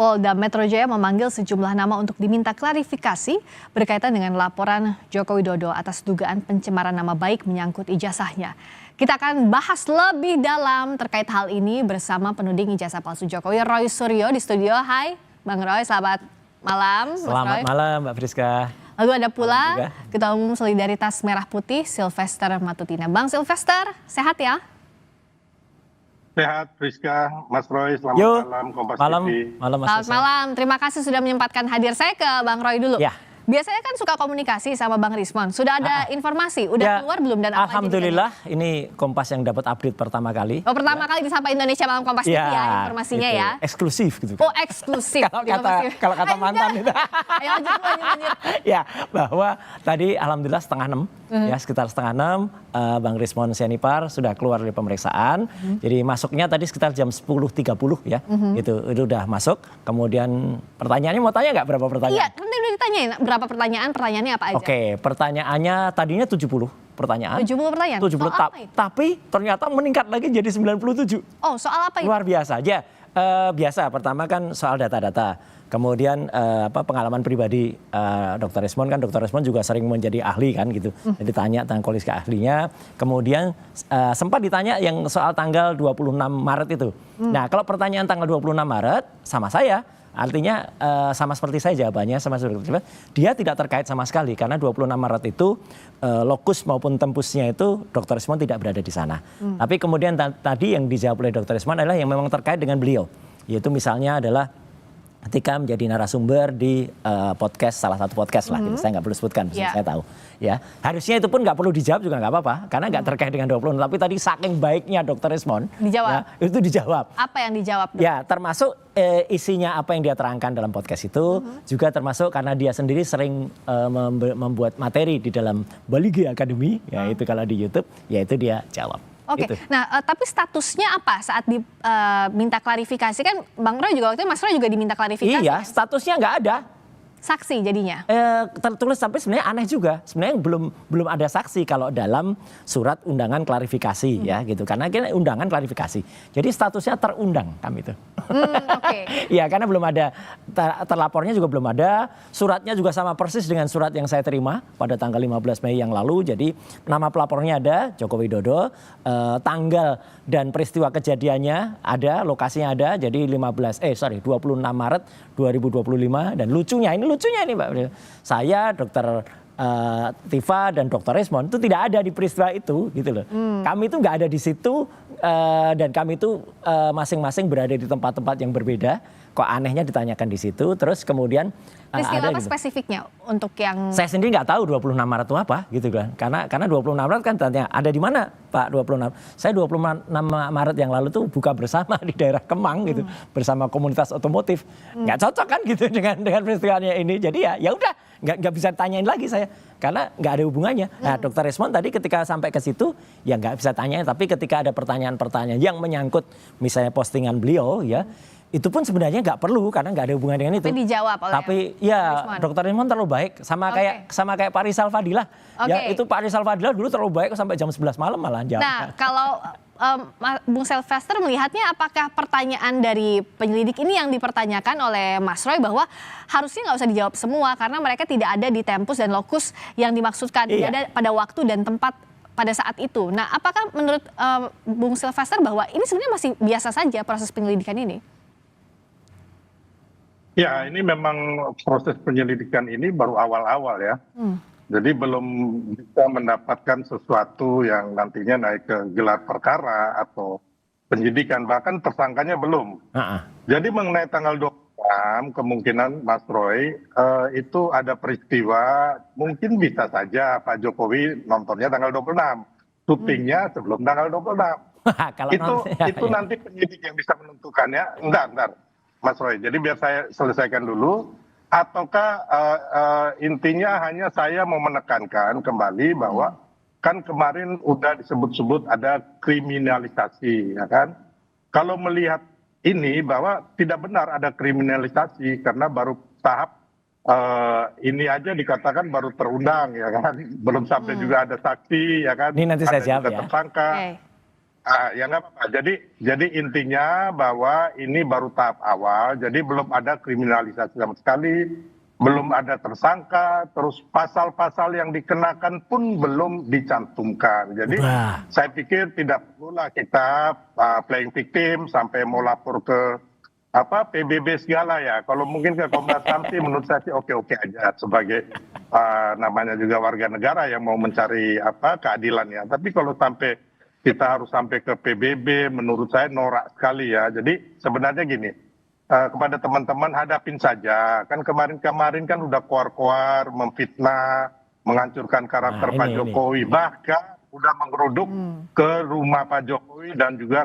Polda Metro Jaya memanggil sejumlah nama untuk diminta klarifikasi berkaitan dengan laporan Joko Widodo atas dugaan pencemaran nama baik menyangkut ijazahnya. Kita akan bahas lebih dalam terkait hal ini bersama penuding ijazah palsu Jokowi, Roy Suryo di studio. Hai Bang Roy, selamat malam. Selamat malam Mbak Friska. Lalu ada pula Ketua Umum Solidaritas Merah Putih Sylvester Matutina. Bang Sylvester, sehat ya? Sehat, Friska, Mas Roy, selamat malam, Kompas TV. Selamat malam, terima kasih sudah menyempatkan hadir. Saya ke Bang Roy dulu. Ya. Biasanya kan suka komunikasi sama Bang Rismon. Sudah ada informasi, udah keluar belum dan apa Alhamdulillah ini Kompas yang dapat update pertama kali. Oh, pertama kali di Sapa Indonesia Malam Kompas TV ya informasinya gitu. Ya. Eksklusif gitu. Oh, eksklusif. kalau kata mantan itu. Ayo lanjut. Ya, bahwa tadi alhamdulillah 5:30 ya, sekitar 5:30 Bang Rismon Sianipar sudah keluar dari pemeriksaan. Jadi masuknya tadi sekitar jam 10.30 ya. Itu udah masuk. Kemudian pertanyaannya mau tanya nggak berapa pertanyaan? Iya, nanti udah ditanyain berapa pertanyaan, pertanyaannya apa aja? Oke, pertanyaannya tadinya 70 pertanyaan. 70 pertanyaan? 70 tapi ternyata meningkat lagi jadi 97. Oh, soal apa itu? Luar biasa aja. Biasa, pertama kan soal data-data. Kemudian pengalaman pribadi Dr. Rismon kan, Dr. Rismon juga sering menjadi ahli kan gitu. Jadi tanya tentang kualifikasi ahlinya. Kemudian sempat ditanya yang soal tanggal 26 Maret itu. Nah, kalau pertanyaan tanggal 26 Maret sama saya, artinya sama seperti saya jawabannya, sama seperti dia tidak terkait sama sekali karena 26 Maret itu lokus maupun tempusnya itu Dr. Rismon tidak berada di sana. Tapi kemudian tadi yang dijawab oleh Dr. Rismon adalah yang memang terkait dengan beliau, yaitu misalnya adalah ketika menjadi narasumber di podcast, salah satu podcast lah, gitu. Saya nggak perlu sebutkan, saya tahu. Ya, harusnya itu pun nggak perlu dijawab juga nggak apa-apa, karena nggak terkait dengan 20. Tapi tadi saking baiknya Dr. Rismon, dijawab. Ya, itu dijawab. Apa yang dijawab? Dok? Ya, termasuk isinya apa yang dia terangkan dalam podcast itu, juga termasuk karena dia sendiri sering membuat materi di dalam Baligi Academy, ya itu kalau di YouTube, ya itu dia jawab. Oke, nah tapi statusnya apa saat diminta klarifikasi kan Bang Roy juga waktu itu Mas Roy juga diminta klarifikasi. Iya, kan? statusnya nggak ada. Saksi jadinya? Tertulis tapi sebenarnya aneh juga. Sebenarnya belum ada saksi kalau dalam surat undangan klarifikasi ya gitu. Karena kita undangan klarifikasi. Jadi statusnya terundang kami itu. Iya, karena belum ada terlapornya juga belum ada. Suratnya juga sama persis dengan surat yang saya terima pada tanggal 15 Mei yang lalu. Jadi nama pelapornya ada Joko Widodo, tanggal dan peristiwa kejadiannya ada, lokasinya ada. Jadi 26 Maret 2025 dan lucunya ini Mbak, saya Dr. Tifa dan Dr. Rismon itu tidak ada di peristiwa itu gitu loh. Kami itu nggak ada di situ dan kami itu masing-masing berada di tempat-tempat yang berbeda. Kok anehnya ditanyakan di situ, terus kemudian ada apa gitu. Spesifiknya untuk yang saya sendiri nggak tahu 26 Maret itu apa gitu kan. Karena 26 Maret kan tanya ada di mana Pak 26. Saya 26 Maret yang lalu tuh buka bersama di daerah Kemang gitu bersama komunitas otomotif. Nggak cocok kan gitu dengan peristiwanya ini. Jadi ya udah nggak bisa tanyain lagi saya karena nggak ada hubungannya. Nah, Dr. Rismon tadi ketika sampai ke situ ya nggak bisa tanyain, tapi ketika ada pertanyaan-pertanyaan yang menyangkut misalnya postingan beliau ya, itu pun sebenarnya nggak perlu karena nggak ada hubungan dengan itu. Tapi dijawab oleh Dr. Rismon terlalu baik sama kayak Pak Rizal Fadilah. Ya itu Pak Rizal Fadilah dulu terlalu baik sampai jam 11 malam malah jawab. Nah, kalau Bung Sylvester melihatnya apakah pertanyaan dari penyelidik ini yang dipertanyakan oleh Mas Roy bahwa harusnya nggak usah dijawab semua karena mereka tidak ada di tempus dan lokus yang dimaksudkan, tidak ada pada waktu dan tempat pada saat itu. Nah, apakah menurut Bung Sylvester bahwa ini sebenarnya masih biasa saja proses penyelidikan ini? Ya, ini memang proses penyelidikan ini baru awal-awal ya. Jadi belum bisa mendapatkan sesuatu yang nantinya naik ke gelar perkara atau penyidikan. Bahkan tersangkanya belum. Jadi mengenai tanggal 26 kemungkinan Mas Roy itu ada peristiwa mungkin bisa saja Pak Jokowi nontonnya tanggal 26. Syutingnya sebelum tanggal 26. Itu nanti penyidik yang bisa menentukannya. Bentar. Mas Roy, jadi biar saya selesaikan dulu, ataukah intinya hanya saya mau menekankan kembali bahwa kan kemarin udah disebut-sebut ada kriminalisasi, ya kan? Kalau melihat ini bahwa tidak benar ada kriminalisasi karena baru tahap ini aja dikatakan baru terundang, ya kan? Belum sampai juga ada saksi, ya kan? Ini nanti saya jawab ya. Tersangka. Ya nggak apa-apa. Jadi intinya bahwa ini baru tahap awal, jadi belum ada kriminalisasi sama sekali, belum ada tersangka, terus pasal-pasal yang dikenakan pun belum dicantumkan. Jadi Udah. saya pikir tidak perlulah kita playing victim sampai mau lapor ke PBB segala ya. Kalau mungkin ke Komnas HAM sih menurut saya sih oke-oke aja sebagai namanya juga warga negara yang mau mencari keadilan ya. Tapi kalau sampai kita harus sampai ke PBB, menurut saya norak sekali ya. Jadi sebenarnya gini, kepada teman-teman hadapin saja. Kan kemarin kan udah koar-koar, memfitnah, menghancurkan karakter Pak Jokowi, bahkan udah menggeruduk ke rumah Pak Jokowi dan juga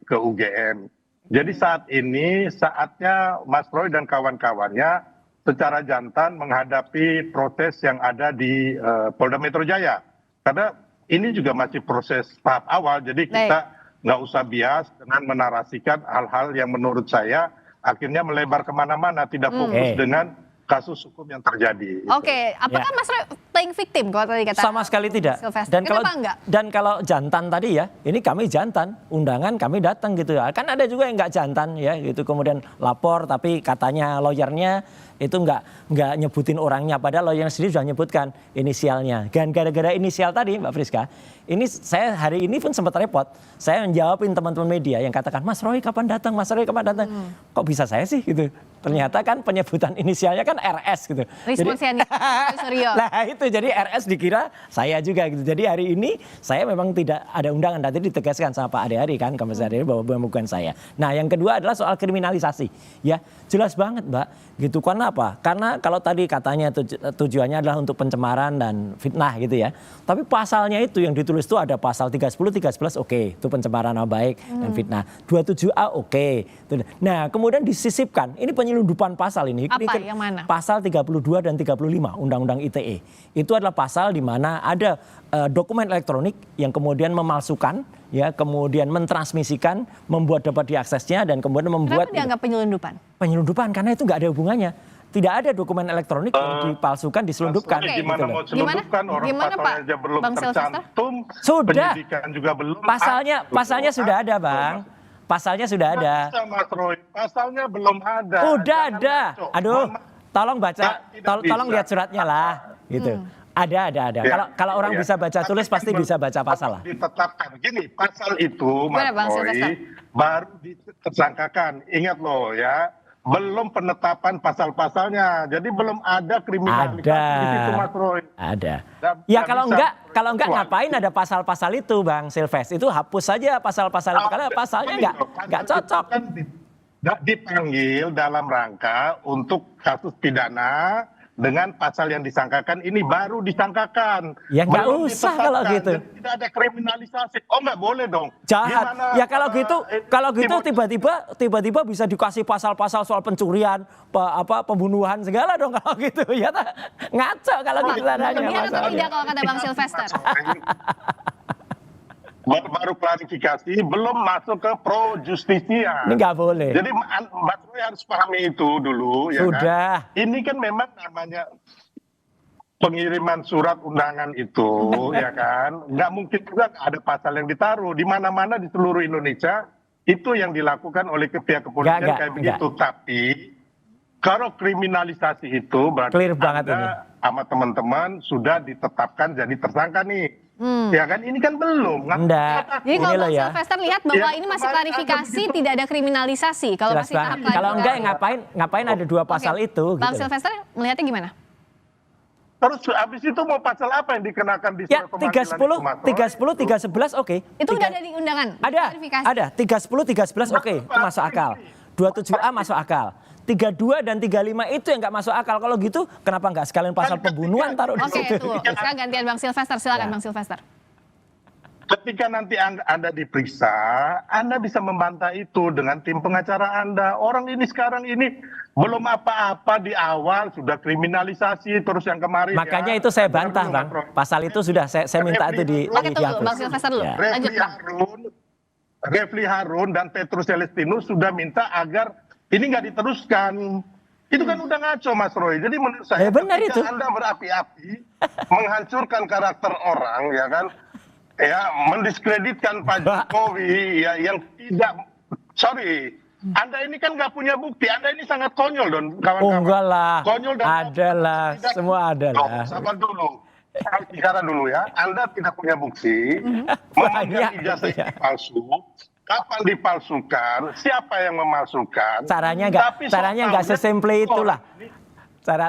ke UGM. Jadi saat ini saatnya Mas Roy dan kawan-kawannya secara jantan menghadapi proses yang ada di Polda Metro Jaya. Karena ini juga masih proses tahap awal, jadi kita nggak usah bias dengan menarasikan hal-hal yang menurut saya akhirnya melebar kemana-mana, tidak fokus dengan kasus hukum yang terjadi. Oke, apakah Mas Roy playing victim kalau tadi kata? Sama sekali tidak. Dan kalau jantan tadi ya, ini kami jantan, undangan kami datang gitu ya. Kan ada juga yang nggak jantan ya, gitu kemudian lapor tapi katanya lawyernya itu nggak nyebutin orangnya, padahal lawyer sendiri sudah nyebutkan inisialnya. Dan gara-gara inisial tadi Mbak Friska, ini saya hari ini pun sempat repot. Saya menjawabin teman-teman media yang katakan, Mas Roy kapan datang, Mas Roy kapan datang. Kok bisa saya sih gitu. Ternyata kan penyebutan inisialnya kan RS gitu. Nah itu jadi RS dikira saya juga gitu. Jadi hari ini saya memang tidak ada undangan. Tadi ditegaskan sama Pak Ade kan, Komisaris Ade bahwa bukan saya. Nah yang kedua adalah soal kriminalisasi. Ya jelas banget Mbak. Gitu karena apa? Karena kalau tadi katanya tujuannya adalah untuk pencemaran dan fitnah gitu ya. Tapi pasalnya itu yang ditulis itu ada pasal 310, 311 oke. Itu pencemaran nama baik dan fitnah. 27A oke. Nah kemudian disisipkan. Ini penyelundupan pasal ini. Apa yang mana? Pasal 32 dan 35 Undang-Undang ITE. Itu adalah pasal di mana ada dokumen elektronik yang kemudian memalsukan, ya, kemudian mentransmisikan, membuat dapat diaksesnya dan kemudian membuat. Kenapa dianggap penyelundupan? Penyelundupan karena itu nggak ada hubungannya. Tidak ada dokumen elektronik yang dipalsukan, diselundupkan. Gimana mau selundupkan orang pasalnya aja belum tercantum. Sudah. Penyidikan juga belum. Pasalnya sudah ada, Bang. Pasalnya sudah ada. Mas Roy, pasalnya belum ada. Udah ada. Aduh, tolong baca, tolong lihat suratnya lah, gitu. Ada. Kalau orang bisa baca tulis pasti bisa baca pasal lah. Ditetapkan gini, pasal itu Mas Roy baru ditersangkakan. Ingat loh ya, belum penetapan pasal-pasalnya. Jadi belum ada kriminalisasi di situ Mas Roy. Ada. Ya kalau enggak ngapain ada pasal-pasal itu Bang Silves? Itu hapus saja pasal-pasal itu karena pasalnya enggak cocok. Dipanggil dalam rangka untuk kasus pidana dengan pasal yang disangkakan ini baru disangkakan. Ya nggak usah kalau gitu. Tidak ada kriminalisasi. Oh nggak boleh dong. Jahat. Gimana, ya kalau gitu tiba-tiba bisa dikasih pasal-pasal soal pencurian, pembunuhan segala dong kalau gitu ya. Ngaco kalau gitu adanya. Biar atau tidak kalau kata Bang Silvester? Baru klarifikasi, belum masuk ke pro justisia. Ini nggak boleh. Jadi Mbak Roy harus pahami itu dulu. Sudah. Ya kan? Ini kan memang namanya pengiriman surat undangan itu, ya kan. Nggak mungkin juga ada pasal yang ditaruh. Di mana-mana di seluruh Indonesia, itu yang dilakukan oleh pihak kepolisian kayak begitu. Tapi, kalau kriminalisasi itu berarti clear banget Anda sama teman-teman sudah ditetapkan jadi tersangka nih. Ya kan ini kan belum. Enggak. Jadi kalau Bang Silvester lihat bahwa ini masih klarifikasi, tidak ada kriminalisasi. Kalau masih tahap klarifikasi. Kalau enggak ngapain ada dua pasal itu. Bang gitu. Silvester melihatnya gimana? Terus habis itu mau pasal apa yang dikenakan di surat pemanggilan 310, 311 oke. Itu udah ada di undangan? Ada. 310, 311 oke. Itu masuk akal. 27A masuk akal. 32 dan 35 itu yang nggak masuk akal. Kalau gitu kenapa nggak sekalian pasal pembunuhan taruh di situ? Oke, sekarang gantian Bang Silvester. Silakan Bang Silvester. Ketika nanti Anda diperiksa, Anda bisa membantah itu dengan tim pengacara Anda. Orang ini sekarang ini belum apa-apa di awal sudah kriminalisasi terus yang kemarin. Makanya itu saya bantah Bang. Pasal itu sudah saya minta itu dihapus. Bang Silvester dulu. Lanjut Refli Harun dan Petrus Celestinus sudah minta agar ini nggak diteruskan. Itu kan udah ngaco Mas Roy. Jadi menurut saya benar ketika itu. Anda berapi-api menghancurkan karakter orang ya kan. ya mendiskreditkan Pak Jokowi ya yang tidak, sorry, Anda ini kan nggak punya bukti, Anda ini sangat konyol dong Oh kawan-kawan. enggak lah, Konyol dan ada lah, tidak- semua ada Loh, lah. sabar dulu. Saya bicara dulu ya, Anda tidak punya bukti, memegang Banyak, ijazah iya. ini palsu, kapan dipalsukan, siapa yang memalsukan. Caranya Tapi nggak soalnya sesimple itulah. Cara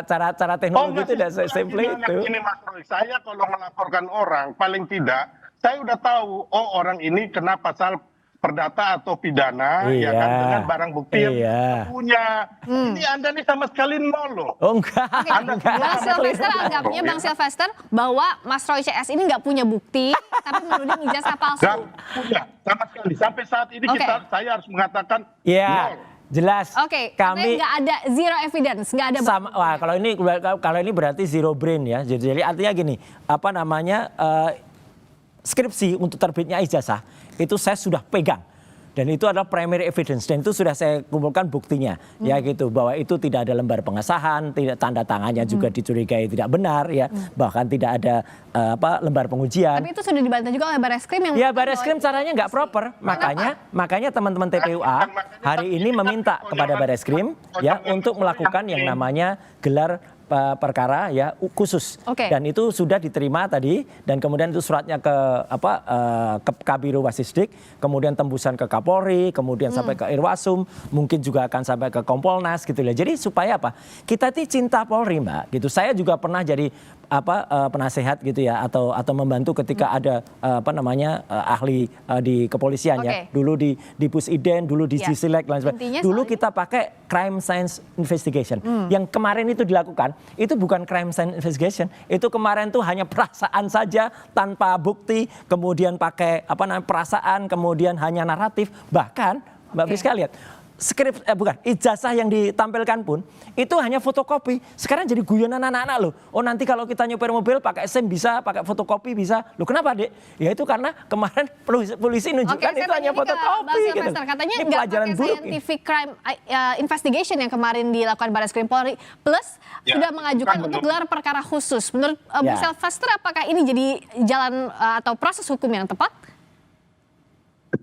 teknologi itu tidak nggak sesimple gimana itu. Ini Mas Roy, saya kalau melaporkan orang, paling tidak saya udah tahu, oh orang ini kena pasal perdata atau pidana, ya kan, Iya, dengan barang bukti yang iya. kita punya. Ini Anda nih sama sekali nol loh. Oh enggak, Oke, Anda enggak. Bang Sylvester Betul. anggapnya Bang Sylvester bahwa Mas Roy CS ini nggak punya bukti, tapi menuding ijazah palsu. Nggak punya sama sekali. Sampai saat ini Oke. saya harus mengatakan Iya, nol. jelas. Oke, Kami nggak ada zero evidence, nggak ada. sama, wah kalau ini berarti zero brain ya. Jadi artinya gini, apa namanya skripsi untuk terbitnya ijazah itu saya sudah pegang. Dan itu adalah primary evidence dan itu sudah saya kumpulkan buktinya ya gitu, bahwa itu tidak ada lembar pengesahan, tidak tanda tangannya juga dicurigai tidak benar ya, bahkan tidak ada lembar pengujian. Tapi itu sudah dibantah juga oleh Barreskrim yang Ya Barreskrim caranya nggak proper, makanya teman-teman TPUA hari ini meminta kepada Barreskrim ya untuk melakukan yang namanya gelar perkara ya khusus. Oke. Dan itu sudah diterima tadi dan kemudian itu suratnya ke ke Kabiro Wasisdik, kemudian tembusan ke Kapolri, kemudian sampai ke Irwasum, mungkin juga akan sampai ke Kompolnas gitu ya. Jadi supaya apa? Kita ini cinta Polri, Mbak, gitu. Saya juga pernah jadi penasehat gitu ya atau membantu ketika ada ahli di kepolisian ya. Oke. Dulu di Pusiden, dulu di Ya. Cisilek dan sebagainya. Intinya Dulu soalnya- kita pakai crime science investigation. Yang kemarin itu dilakukan, itu bukan crime science investigation. Itu kemarin tuh hanya perasaan saja tanpa bukti, kemudian pakai perasaan, kemudian hanya naratif. Bahkan Mbak Oke. Friska lihat, ijazah yang ditampilkan pun itu hanya fotokopi. Sekarang jadi guyonan anak-anak loh. Oh nanti kalau kita nyopir mobil pakai SIM bisa, pakai fotokopi bisa. Loh kenapa, Dek? Ya itu karena kemarin polisi nunjukkan saya itu hanya tanya nih ke fotokopi Bang gitu. Sylvester, katanya Ini nggak pelajaran pakai buruk ini. scientific crime investigation yang kemarin dilakukan Barreskrim Polri, plus Ya, sudah mengajukan kan untuk belum. gelar perkara khusus. Menurut Bang Ya. Sylvester, apakah ini jadi jalan atau proses hukum yang tepat?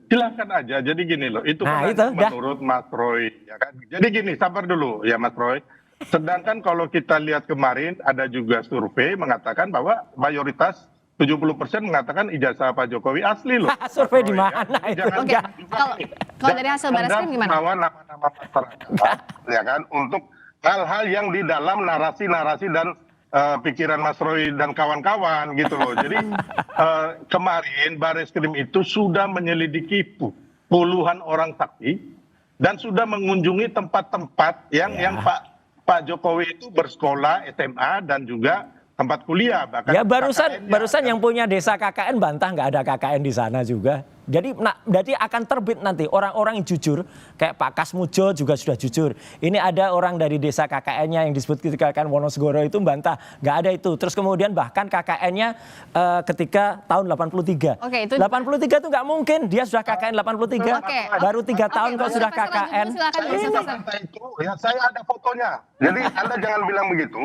Silakan aja. Jadi gini loh, itu Nah, kan itu, dah. menurut Mas Roy, ya kan. Jadi gini, sabar dulu ya Mas Roy. Sedangkan kalau kita lihat kemarin ada juga survei mengatakan bahwa mayoritas 70% mengatakan ijazah Pak Jokowi asli loh. Survei Mas di Roy, mana ya. itu? Jangan Oke, juga kalau- gini. kalau dari hasil Jangan Barreskrim Anda gimana? membawa nama-nama masyarakat, ya kan, untuk hal-hal yang di dalam narasi-narasi dan pikiran Mas Roy dan kawan-kawan gitu loh. Jadi kemarin Barreskrim itu sudah menyelidiki puluhan orang saksi dan sudah mengunjungi tempat-tempat yang Pak Jokowi itu bersekolah SMA dan juga tempat kuliah. Bahkan Ya KKN-nya. barusan yang punya desa KKN bantah nggak ada KKN di sana juga. Jadi akan terbit nanti orang-orang yang jujur, kayak Pak Kasmujo juga sudah jujur. Ini ada orang dari desa KKN-nya yang disebut KKN Wonosegoro itu bantah, nggak ada itu. Terus kemudian bahkan KKN-nya ketika tahun 83. Oke, itu 83 itu nggak mungkin, dia sudah KKN 83. Oke. Baru 3 tahun Oke, kok Bang sudah Sylvester lanjut KKN. dulu, silakan, Bang Saya Sylvester. bantah itu, ya saya ada fotonya. Jadi Anda jangan bilang begitu.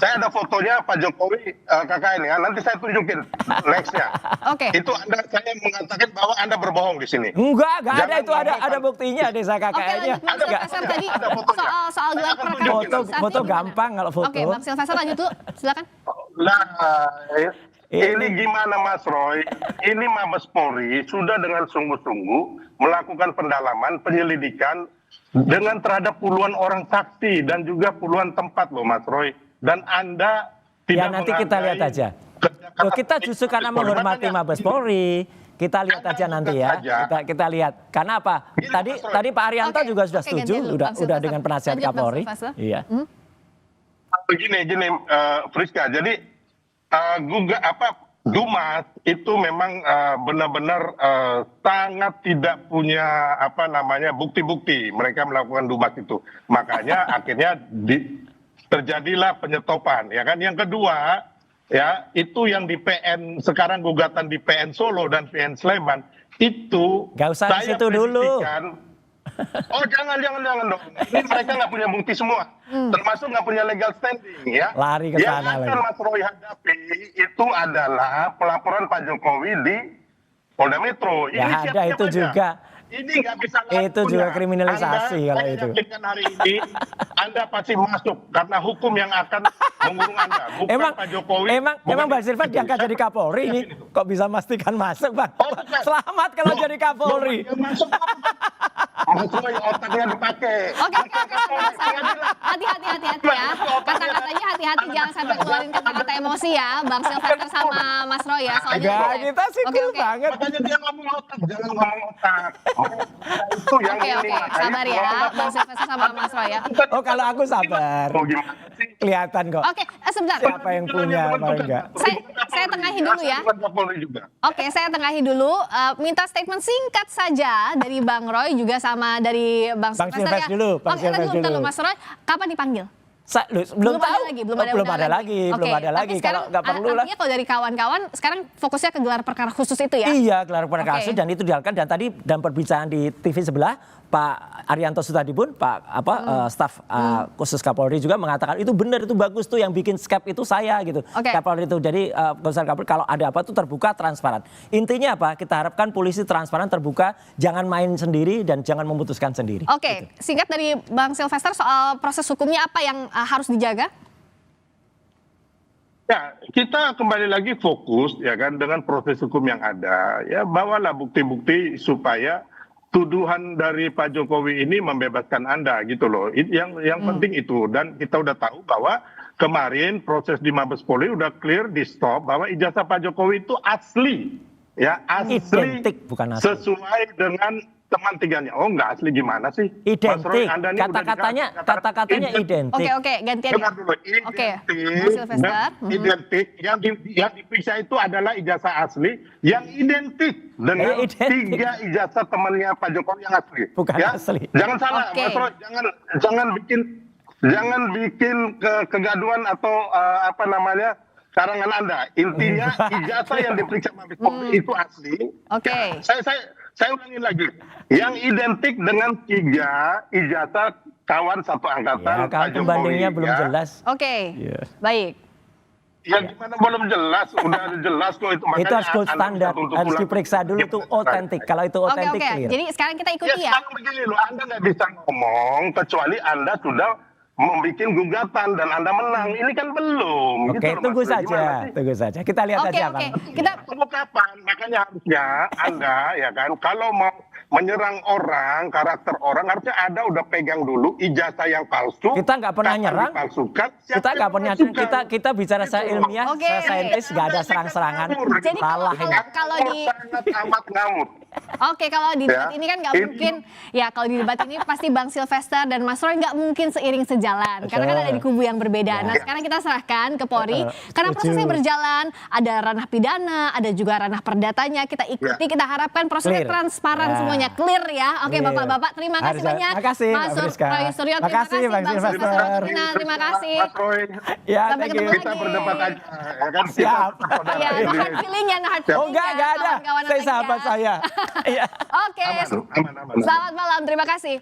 Saya ada fotonya Pak Jokowi KKN ya. Nanti saya tunjukin nextnya. Oke. Itu saya mengatakan bahwa Anda berbohong di sini. Enggak ada Jangan itu ada ngomong- buktinya desa Oke, KKN-nya. lanjut Bang Sylvester tadi ada fotonya. soal gelar Saya akan perkara tunjukin. khusus. Artinya Foto gimana? gampang kalau foto. Oke, Bang Sylvester lanjut dulu, silakan. Nah, ini gimana Mas Roy? Ini Mabes Polri sudah dengan sungguh-sungguh melakukan pendalaman, penyelidikan dengan terhadap puluhan orang saksi dan juga puluhan tempat loh Mas Roy. Dan Anda Ya tidak nanti kita lihat menghargai aja. kerja Loh, kita justru karena Mabes Polri. menghormati Makanya- Mabes Polri. Kita lihat Anda aja nanti lihat ya. aja. Kita lihat. Karena apa? Gini, Mas Roy. Tadi Pak Arianto Oke, juga sudah oke, setuju, gantian dulu, udah Bang Sylvester. dengan penasihat Lanjut, Bang Kapolri. Sylvester. Iya. Begini, Friska. Jadi Dumas itu memang benar-benar sangat tidak punya bukti-bukti mereka melakukan Dumas itu. Makanya akhirnya terjadilah penyetopan, ya kan. Yang kedua, ya itu yang di PN sekarang gugatan di PN Solo dan PN Sleman itu Nggak usah di saya situ dulu. prediksikan Oh jangan dong. Ini mereka nggak punya bukti semua, termasuk nggak punya legal standing ya. Lari ke Yang sana akan lagi. Mas Roy hadapi itu adalah pelaporan Pak Jokowi di Polda Metro. Ya ada siap-siap itu aja. juga. Ini nggak bisa Itu juga kriminalisasi Anda, kalau saya itu. yakinkan hari ini Anda pasti masuk karena hukum yang akan mengurung Anda. Bukan Emang Pak Jokowi. emang Bang bukan Silvan itu. diangkat jadi Kapolri ini. Yakin itu. Kok bisa memastikan masuk, Bang? Oh, bukan. Selamat kalau Loh, jadi Kapolri. loh, yang masuk Mas Roy otaknya dipakai. Oke, Mas Roy, hati-hati ya. Kata-katanya hati-hati, jangan sampai keluarin kata-kata emosi ya, Bang Silvester sama Mas Roy ya. Soalnya Enggak, kita sih Oke, cool oke. banget. Makanya dia ngomong otak, jangan ngomong otak. Itu yang Oke, ini. makanya sabar ya, ngomong Bang Silvester sama Mas Roy ya. Oh, kalau aku sabar. Oh, gimana sih? Kelihatan kok. Oke, sebentar. Siapa yang punya, apa enggak? Saya tengahi dulu ya. Bukan Kapolri juga. Oke, saya tengahi dulu. Minta statement singkat saja dari Bang Roy juga sama dari Bang Bang Silvester ya. Silvester dulu, Bang Oke, Silvester bentar dulu. Mas Roy, kapan dipanggil? Belum tahu. belum ada belum undangan ada lagi, Oke, belum ada tapi lagi. Kalau sekarang nggak perlu lah. artinya kalau dari kawan-kawan sekarang fokusnya ke gelar perkara khusus itu ya? Iya, gelar perkara Oke. kasus dan itu dilakukan dan tadi dalam perbincangan di TV sebelah Pak Arianto Sutadibun, staf khusus Kapolri juga mengatakan itu benar, itu bagus tuh yang bikin skep itu saya gitu. Oke. Kapolri itu jadi komisaris Kapolri kalau ada apa tuh terbuka transparan. Intinya apa? Kita harapkan polisi transparan terbuka, jangan main sendiri dan jangan memutuskan sendiri. Oke, singkat dari Bang Silvester soal proses hukumnya apa yang harus dijaga? Ya, kita kembali lagi fokus ya kan dengan proses hukum yang ada. Ya, bawalah bukti-bukti supaya tuduhan dari Pak Jokowi ini membebaskan Anda gitu loh. Yang penting itu dan kita udah tahu bahwa kemarin proses di Mabes Polri udah clear di stop bahwa ijazah Pak Jokowi itu asli. Ya, asli. Identik, bukan asli. Sesuai dengan teman tiganya. Oh, enggak asli gimana sih? Mas Identik. Roy, Anda ini udah Kata-katanya identik. Oke, gantian Dengar ya. dulu, Oke, identik, Bang Silvester. identik yang diperiksa itu adalah ijazah asli yang identik dengan identik. 3 ijazah temannya Pak Jokowi yang asli. Bukan ya? asli. Jangan salah, Oke. Mas Roy, jangan bikin kegaduhan atau karangan Anda. Intinya ijazah yang diperiksa Mabes Polri itu asli. Oke. Ya, saya ulangin lagi. Yang identik dengan 3 ijazah kawan satu angkatan Ya, kalau Pak Jokowi. pembandingnya belum ya. jelas. Oke, Iya. baik. Ya gimana belum jelas, udah jelas kok itu. Itu harus gold Anda standar, bisa tuntut harus ulang. diperiksa dulu itu otentik. Kalau itu Oke, otentik oke. clear. Jadi sekarang kita Ya ikuti ya. sekarang begini loh, Anda nggak bisa ngomong kecuali Anda sudah membuat gugatan dan Anda menang. Ini kan belum. Oke, Gitu loh, tunggu Mas Roy. Gimana saja, sih? tunggu saja. Kita lihat Oke, aja, oke. Bang. Kita Tunggu kapan? Makanya harusnya Anda ya kan, kalau mau menyerang orang, karakter orang, harusnya Anda udah pegang dulu ijazah yang palsu. Kita nggak pernah kapan nyerang. dipalsukan, siapa Kita yang nggak pernah, memalsukan. kita bicara secara Gitu loh. ilmiah, Oke. secara saintis, nggak ada serang-serangan. Jadi Salah ini. kalau di sangat amat ngamuk. Oke, kalau di debat Ya. ini kan nggak Ini- mungkin, ya kalau di debat ini pasti Bang Silvester dan Mas Roy nggak mungkin seiring sejalan, karena kan Betul. ada di kubu yang berbeda. Nah Ya. sekarang kita serahkan ke Polri, karena Setuju. prosesnya berjalan, ada ranah pidana, ada juga ranah perdatanya, kita ikuti, kita harapkan prosesnya Clear. transparan Ya. semuanya, clear ya. Oke Clear. Bapak-bapak, terima kasih Harus- banyak. makasih, Mas Mbak Friska. Roy Suryo, terima Makasih, kasih Bang Bang Silvester. Silvester Rina, terima kasih. Mas Roy, Ya, Sampai thank ketemu you. lagi. kita berdebat aja, ya kan? Siap. Iya, no hard feeling ya, no hard feeling Oh enggak ya, ada. kawan-kawan Saya lagi sahabat ya. saya. Iya. Oke, Aman. selamat malam, terima kasih.